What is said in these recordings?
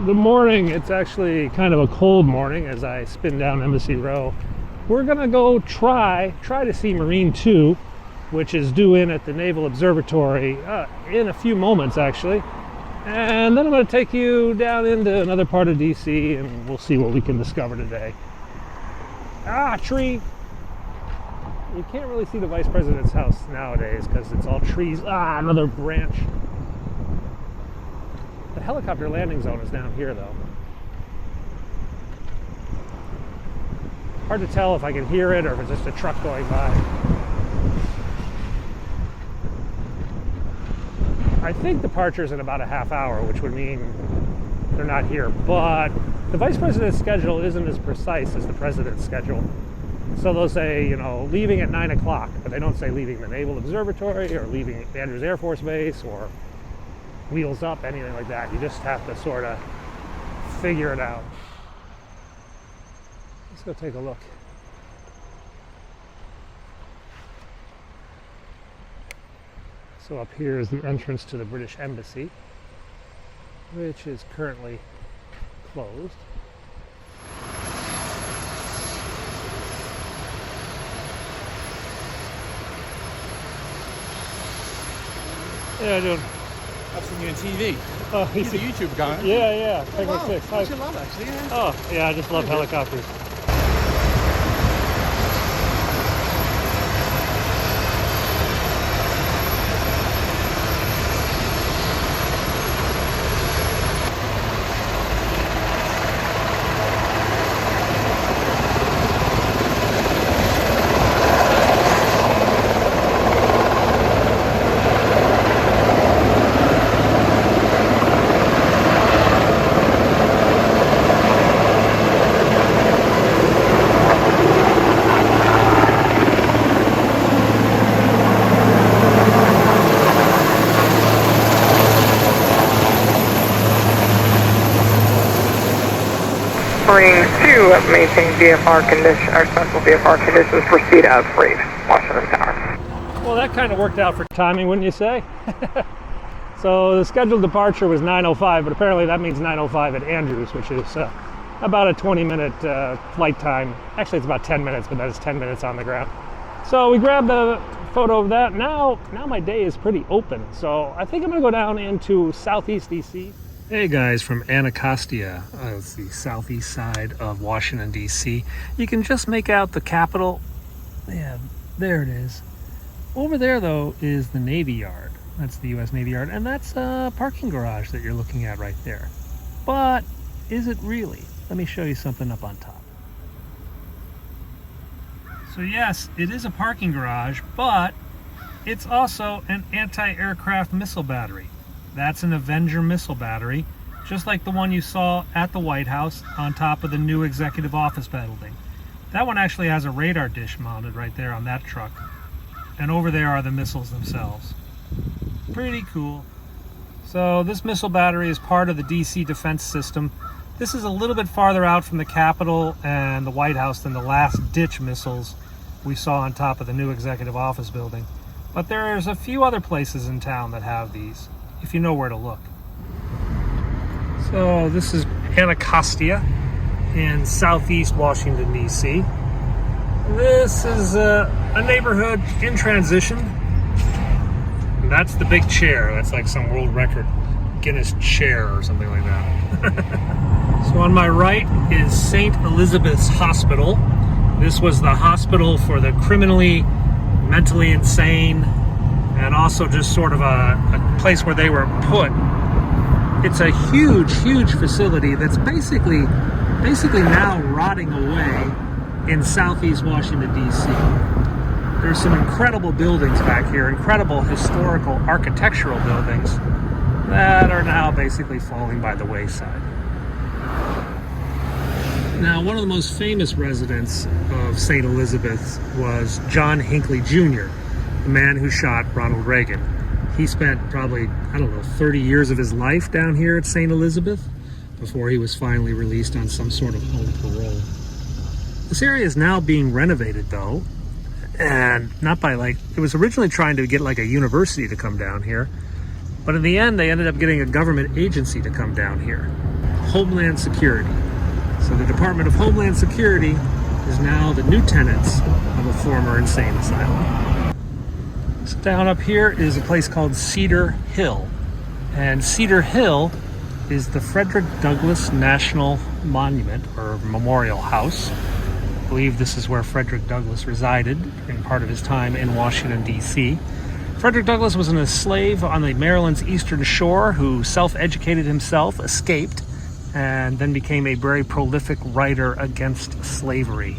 Good morning. It's actually kind of a cold morning as I spin down Embassy Row. We're gonna go try to see Marine 2, which is due in at the Naval Observatory in a few moments actually. And then I'm gonna take you down into another part of DC and we'll see what we can discover today. Ah, tree! You can't really see the Vice President's house nowadays because it's all trees. Ah, another branch. The helicopter landing zone is down here though. Hard to tell if I can hear it or if it's just a truck going by. I think departure's in about a half hour, which would mean they're not here. But the Vice President's schedule isn't as precise as the President's schedule. So they'll say, you know, leaving at 9 o'clock, but they don't say leaving the Naval Observatory or leaving Andrews Air Force Base or Wheels Up, anything like that. You just have to sort of figure it out. Let's go take a look. So up here is the entrance to the British Embassy, which is currently closed. Yeah, dude. I've seen you on TV. Oh, he's a YouTube guy. Yeah. Oh, wow. Penguinsix. What's your love, actually? Yeah. Oh, yeah, I just love helicopters. Marine 2 maintain VFR condition, or special VFR conditions, proceed as freight, Washington Tower. Well, that kind of worked out for timing, wouldn't you say? So the scheduled departure was 9:05, but apparently that means 9:05 at Andrews, which is about a 20-minute flight time. Actually, it's about 10 minutes, but that is 10 minutes on the ground. So we grabbed a photo of that. Now my day is pretty open, so I think I'm gonna go down into Southeast DC. Hey guys, from Anacostia, it's the southeast side of Washington, D.C. You can just make out the Capitol. Yeah, there it is. Over there, though, is the Navy Yard. That's the U.S. Navy Yard, and that's a parking garage that you're looking at right there. But is it really? Let me show you something up on top. So yes, it is a parking garage, but it's also an anti-aircraft missile battery. That's an Avenger missile battery, just like the one you saw at the White House on top of the new executive office building. That one actually has a radar dish mounted right there on that truck. And over there are the missiles themselves. Pretty cool. So this missile battery is part of the DC defense system. This is a little bit farther out from the Capitol and the White House than the last ditch missiles we saw on top of the new executive office building. But there's a few other places in town that have these, if you know where to look. So this is Anacostia in southeast Washington, D.C. This is a neighborhood in transition. And that's the big chair. That's like some world record Guinness chair or something like that. So on my right is St. Elizabeth's Hospital. This was the hospital for the criminally, mentally insane, and also just sort of a place where they were put. It's a huge facility that's basically now rotting away in southeast Washington, D.C. There's some incredible buildings back here, incredible historical architectural buildings that are now basically falling by the wayside. Now, one of the most famous residents of St. Elizabeth was John Hinckley Jr., the man who shot Ronald Reagan. He spent probably, 30 years of his life down here at St. Elizabeth before he was finally released on some sort of home parole. This area is now being renovated, though, and not by it was originally trying to get a university to come down here, but in the end they ended up getting a government agency to come down here. Homeland Security. So the Department of Homeland Security is now the new tenants of a former insane asylum. So down up here is a place called Cedar Hill. And Cedar Hill is the Frederick Douglass National Monument or Memorial House. I believe this is where Frederick Douglass resided in part of his time in Washington, D.C. Frederick Douglass was a slave on the Maryland's eastern shore who self-educated himself, escaped, and then became a very prolific writer against slavery.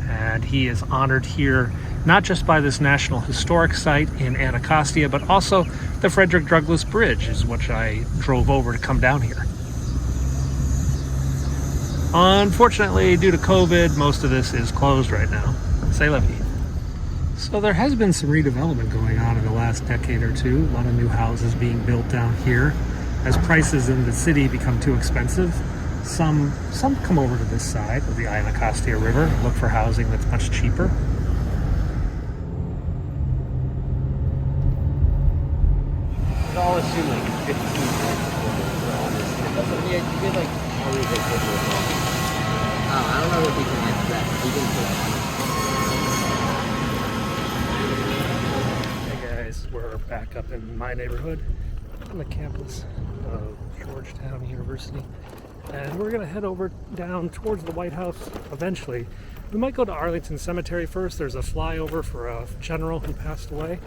And he is honored here not just by this National Historic Site in Anacostia, but also the Frederick Douglass Bridge, is which I drove over to come down here. Unfortunately, due to COVID, most of this is closed right now. C'est la vie. So there has been some redevelopment going on in the last decade or two. A lot of new houses being built down here. As prices in the city become too expensive, some come over to this side of the Anacostia River and look for housing that's much cheaper. It all assume like 15 yeah, you get like always like I don't know what we can answer that. Hey guys, we're back up in my neighborhood on the campus of Georgetown University, and we're gonna head over down towards the White House eventually. We might go to Arlington Cemetery first. There's a flyover for a general who passed away.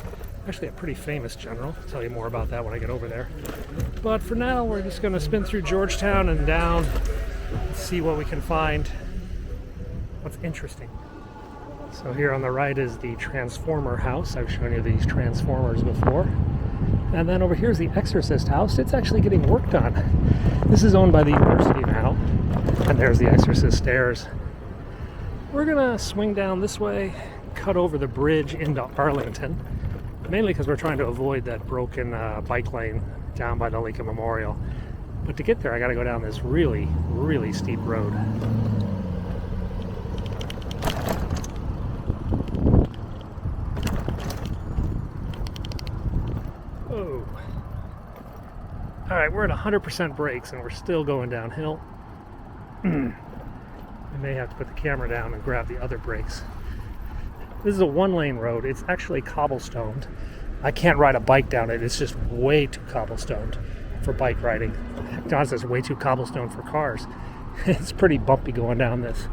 Actually a pretty famous general. I'll tell you more about that when I get over there. But for now, we're just gonna spin through Georgetown and down, see what we can find, what's interesting. So here on the right is the Transformer house. I've shown you these Transformers before. And then over here is the Exorcist house. It's actually getting worked on. This is owned by the university now. And there's the Exorcist stairs. We're gonna swing down this way, cut over the bridge into Arlington, mainly because we're trying to avoid that broken bike lane down by the Lincoln Memorial. But to get there, I gotta go down this really, really steep road. Oh. All right, we're at 100% brakes and we're still going downhill. I may have to put the camera down and grab the other brakes. This is a one-lane road. It's actually cobblestoned. I can't ride a bike down it. It's just way too cobblestoned for bike riding. Heck, Don says way too cobblestone for cars. It's pretty bumpy going down this.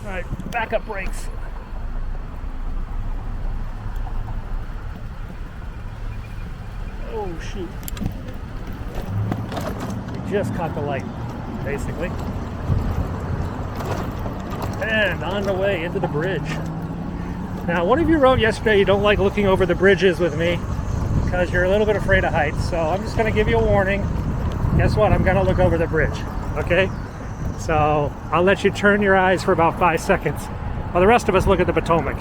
All right, backup brakes. Oh, shoot. We just caught the light, basically. And on the way into the bridge. Now, one of you wrote yesterday you don't like looking over the bridges with me because you're a little bit afraid of heights. So I'm just going to give you a warning. Guess what? I'm going to look over the bridge. Okay? So I'll let you turn your eyes for about 5 seconds while the rest of us look at the Potomac.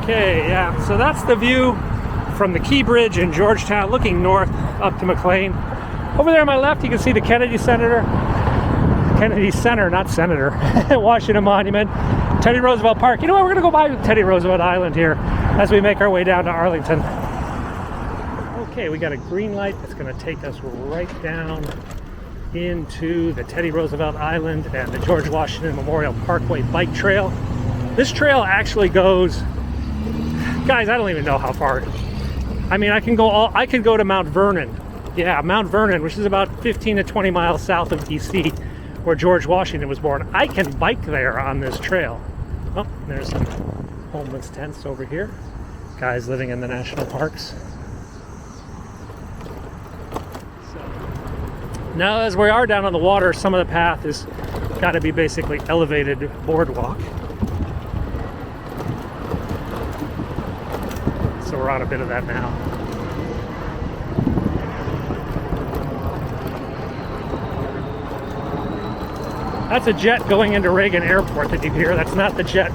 Okay, yeah, so that's the view from the Key Bridge in Georgetown, looking north up to McLean. Over there on my left, you can see the Kennedy Center, not Senator, Washington Monument, Teddy Roosevelt Park. You know what, we're gonna go by Teddy Roosevelt Island here as we make our way down to Arlington. Okay, we got a green light that's gonna take us right down into the Teddy Roosevelt Island and the George Washington Memorial Parkway bike trail. This trail actually goes, guys, I don't even know how far. I mean, I could go to Mount Vernon. Yeah, Mount Vernon, which is about 15 to 20 miles south of DC, where George Washington was born. I can bike there on this trail. Oh, there's some homeless tents over here. Guys living in the national parks. So, now, as we are down on the water, some of the path has got to be basically elevated boardwalk. So we're on a bit of that now. That's a jet going into Reagan Airport, did you hear? That's not the jet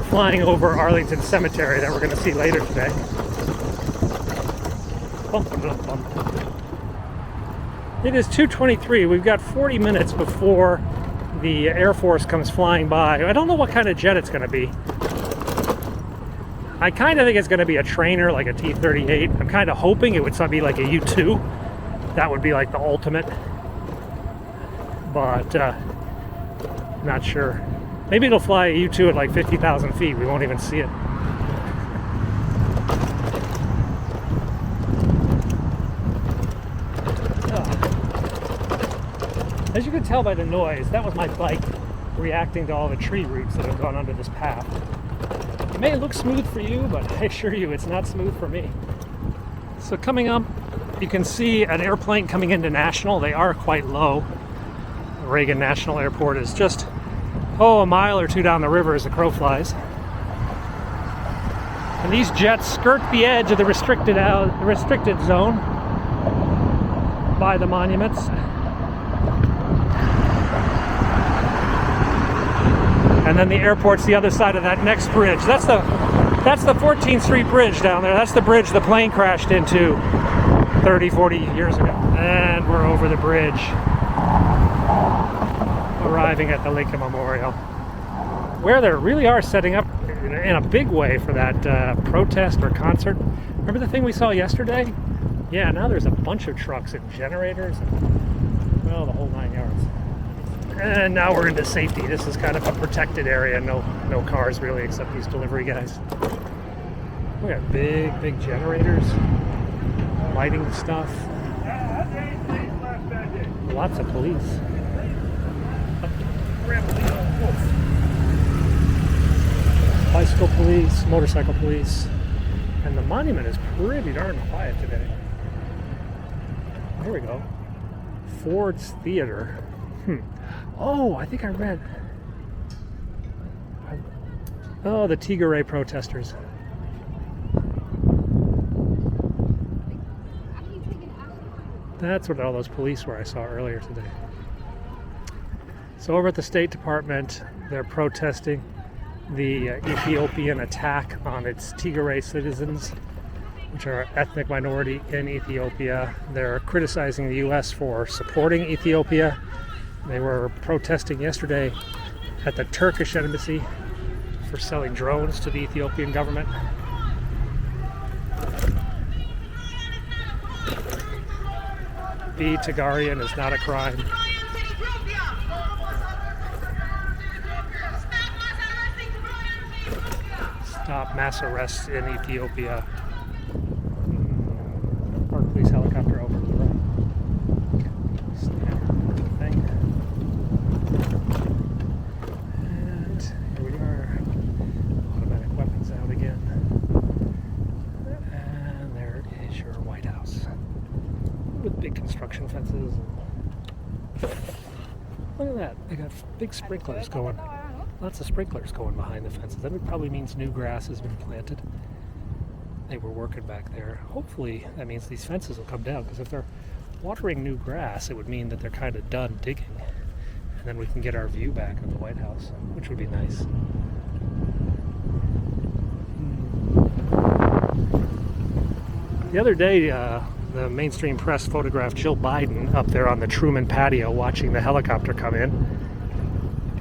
flying over Arlington Cemetery that we're going to see later today. It is 2:23. We've got 40 minutes before the Air Force comes flying by. I don't know what kind of jet it's going to be. I kind of think it's going to be a trainer, like a T-38. I'm kind of hoping it would be like a U-2. That would be like the ultimate. But not sure. Maybe it'll fly a U-2 at like 50,000 feet. We won't even see it. As you can tell by the noise, that was my bike reacting to all the tree roots that have gone under this path. It may look smooth for you, but I assure you it's not smooth for me. So coming up, you can see an airplane coming into National. They are quite low. Reagan National Airport is just, a mile or two down the river as the crow flies. And these jets skirt the edge of the restricted zone by the monuments. And then the airport's the other side of that next bridge. That's the 14th Street Bridge down there. That's the bridge the plane crashed into 30, 40 years ago. And we're over the bridge, arriving at the Lincoln Memorial, where they really are setting up in a big way for that protest or concert. Remember the thing we saw yesterday? Yeah, now there's a bunch of trucks and generators and, well, the whole 9 yards. And now we're into safety. This is kind of a protected area. No cars really, except these delivery guys. We got big generators, lighting stuff. Lots of police. Bicycle police, motorcycle police, and the monument is pretty darn quiet today. Here we go. Ford's Theater. Oh, I think I read. Oh, the Tigray protesters. That's what all those police were I saw earlier today. So over at the State Department, they're protesting the Ethiopian attack on its Tigray citizens, which are an ethnic minority in Ethiopia. They're criticizing the U.S. for supporting Ethiopia. They were protesting yesterday at the Turkish embassy for selling drones to the Ethiopian government. Be Tigarian is not a crime. Stop mass arrests in Ethiopia. Park police helicopter over to the right. Standard thing. And here we are. Automatic weapons out again. And there is your White House. With big construction fences. Look at that. They got big sprinklers going. Lots of sprinklers going behind the fences. That probably means new grass has been planted. They were working back there. Hopefully that means these fences will come down, because if they're watering new grass, it would mean that they're kind of done digging. And then we can get our view back of the White House, which would be nice. The other day, the mainstream press photographed Jill Biden up there on the Truman patio watching the helicopter come in,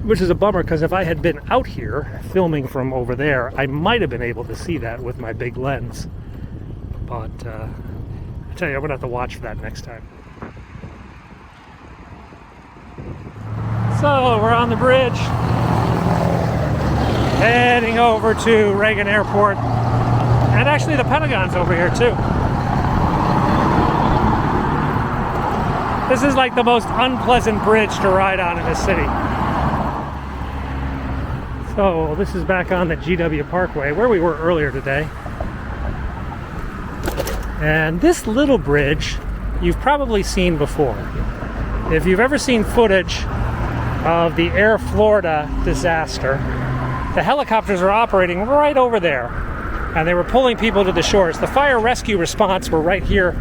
which is a bummer, because if I had been out here filming from over there, I might have been able to see that with my big lens. But I tell you, I'm going to have to watch for that next time. So we're on the bridge, heading over to Reagan Airport, and actually the Pentagon's over here too. This is like the most unpleasant bridge to ride on in the city. So this is back on the GW Parkway, where we were earlier today. And this little bridge you've probably seen before. If you've ever seen footage of the Air Florida disaster, the helicopters are operating right over there, and they were pulling people to the shores. The fire rescue response were right here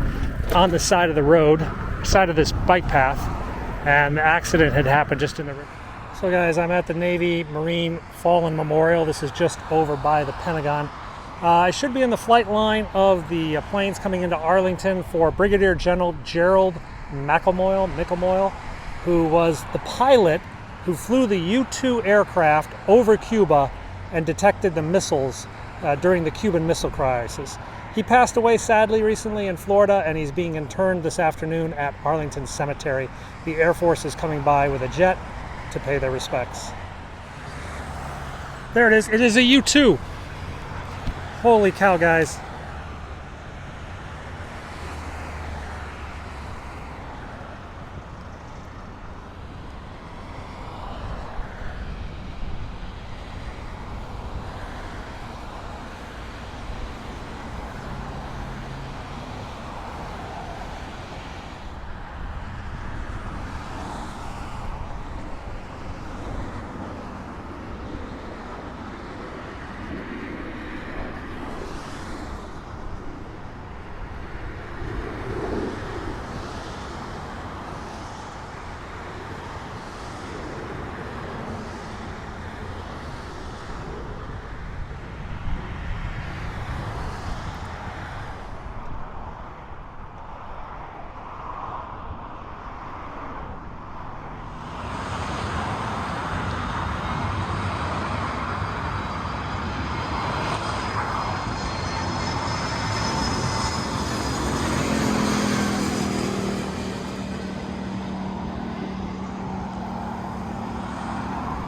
on the side of the road, side of this bike path, and the accident had happened just in the river. So guys, I'm at the Navy Marine Fallen Memorial. This is just over by the Pentagon. I should be in the flight line of the planes coming into Arlington for Brigadier General Gerald McElmoyle, who was the pilot who flew the U-2 aircraft over Cuba and detected the missiles during the Cuban Missile Crisis. He passed away sadly recently in Florida, and he's being interred this afternoon at Arlington Cemetery. The Air Force is coming by with a jet to pay their respects. There it is. It is a U-2. Holy cow, guys.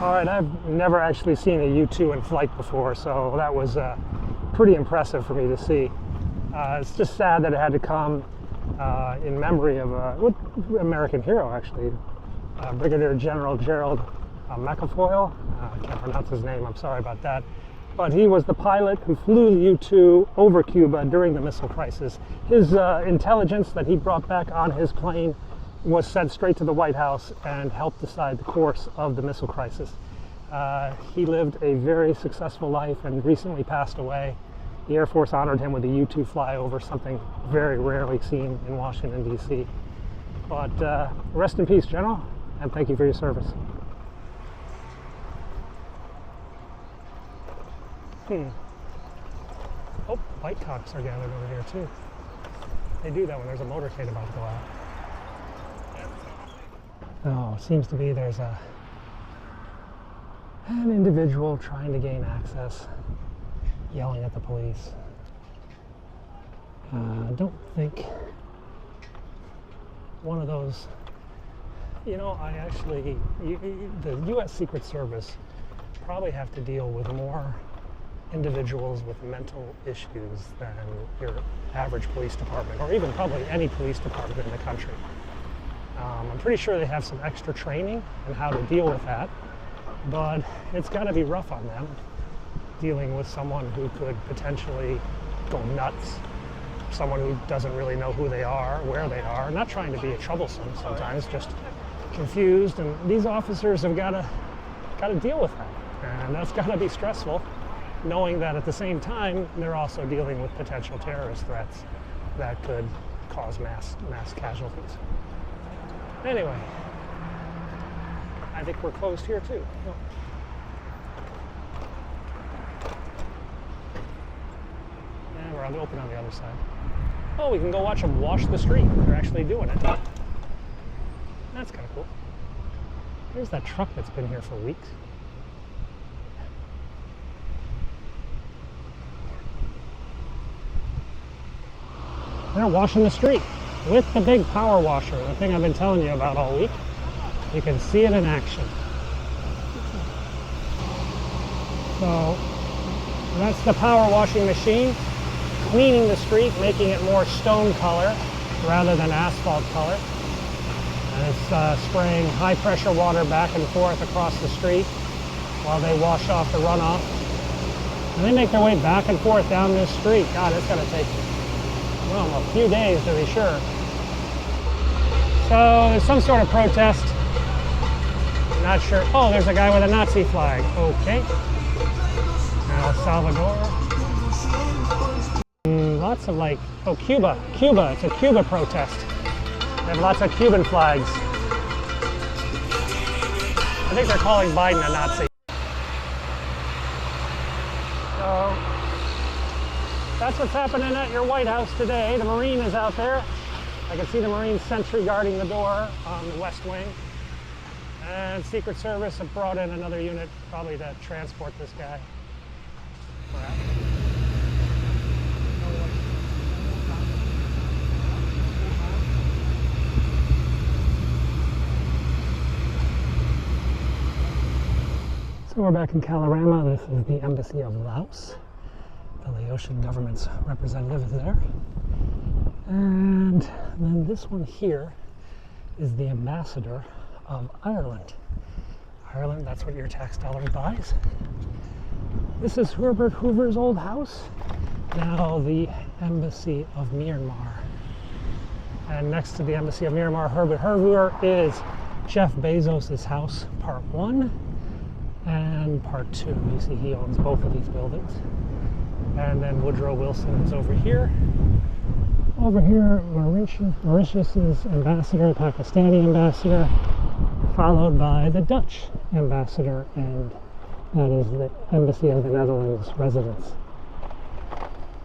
All right, I've never actually seen a U-2 in flight before, so that was pretty impressive for me to see. It's just sad that it had to come in memory of an American hero, actually, Brigadier General Gerald McAfoyle. I can't pronounce his name, I'm sorry about that. But he was the pilot who flew the U-2 over Cuba during the missile crisis. His intelligence that he brought back on his plane was sent straight to the White House and helped decide the course of the missile crisis. He lived a very successful life and recently passed away. The Air Force honored him with a U-2 flyover, something very rarely seen in Washington, D.C. But rest in peace, General, and thank you for your service. Oh, bike cops are gathered over here too. They do that when there's a motorcade about to go out. Oh, it seems to be there's an individual trying to gain access, yelling at the police. I don't think one of those, the U.S. Secret Service probably have to deal with more individuals with mental issues than your average police department, or even probably any police department in the country. I'm pretty sure they have some extra training on how to deal with that, but it's got to be rough on them dealing with someone who could potentially go nuts, someone who doesn't really know who they are, where they are, not trying to be troublesome sometimes, just confused, and these officers have got to deal with that, and that's got to be stressful, knowing that at the same time they're also dealing with potential terrorist threats that could cause mass casualties. Anyway, I think we're closed here too. Oh. And we're open on the other side. Oh, we can go watch them wash the street. They're actually doing it. That's kind of cool. Here's that truck that's been here for weeks. They're washing the street with the big power washer, the thing I've been telling you about all week. You can see it in action. So that's the power washing machine, cleaning the street, making it more stone color rather than asphalt color. And it's spraying high pressure water back and forth across the street while they wash off the runoff. And they make their way back and forth down this street. God, it's going to take, well, a few days to be sure. So there's some sort of protest. Not sure. Oh, there's a guy with a Nazi flag. Okay. El Salvador. Lots of Cuba. Cuba. It's a Cuba protest. They have lots of Cuban flags. I think they're calling Biden a Nazi. So that's what's happening at your White House today. The Marine is out there. I can see the Marine sentry guarding the door on the West Wing. And Secret Service have brought in another unit, probably to transport this guy. So we're back in Kalorama. This is the Embassy of Laos. The Laotian government's representative is there. And then this one here is the ambassador of Ireland. Ireland, that's what your tax dollar buys. This is Herbert Hoover's old house, now the Embassy of Myanmar. And next to the Embassy of Myanmar, Herbert Hoover, is Jeff Bezos' house, part 1 and part 2. You see he owns both of these buildings. And then Woodrow Wilson is over here. Over here, Mauritius' ambassador, Pakistani ambassador, followed by the Dutch ambassador, and that is the Embassy of the Netherlands residence.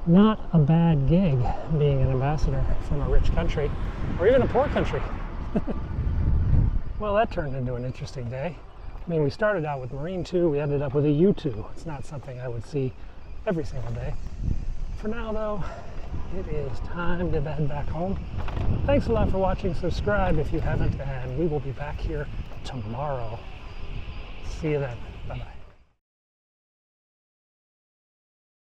Not a bad gig being an ambassador from a rich country, or even a poor country. Well, that turned into an interesting day. I mean, we started out with Marine 2, we ended up with a U-2. It's not something I would see every single day. For now, though, it is time to head back home. Thanks a lot for watching. Subscribe if you haven't, and we will be back here tomorrow. See you then. Bye-bye.